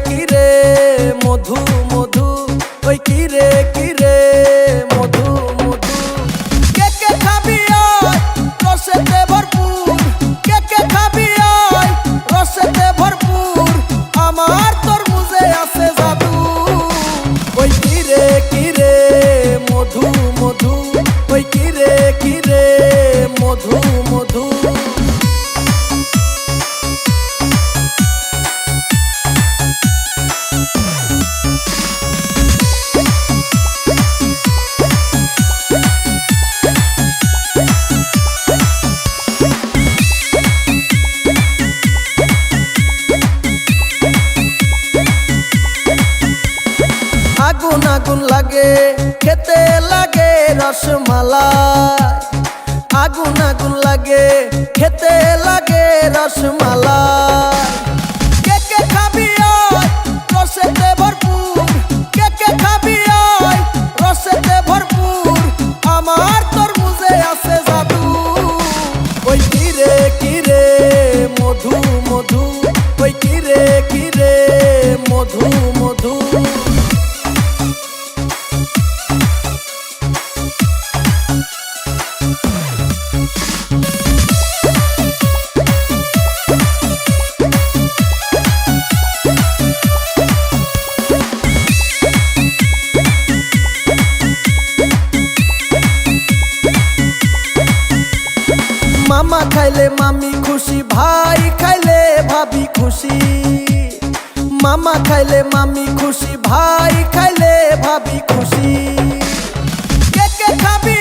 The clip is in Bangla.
কিরে মধু মধু, ওই কিরে কিরে মধু মধু। কে কে খাবি আয় রসেতে ভরপুর, কে কে খাবি আয় রসেতে ভরপুর, আমার তরমুজে আছে জাদু। ওই কিরে কিরে মধু মধু, ওই কিরে কিরে মধু মধু। আগুন আগুন লাগে খেতে লাগে রসমালাই, আগুন আগুন লাগে খেতে লাগে রসমালাই। কে কে খাবি আয় রসেতে ভরপুর, কে কে খাবি আয় রসেতে ভরপুর, আমার তরমুজে আছে জাদু। ওই কিরে কিরে মধু মধু, ওই কিরে কিরে মধু মধু। মামা খাইলে মামি খুশি, ভাই খাইলে ভাবি খুশি। মামা খাইলে মামি খুশি, ভাই খাইলে ভাবি খুশি। কে কে খাবি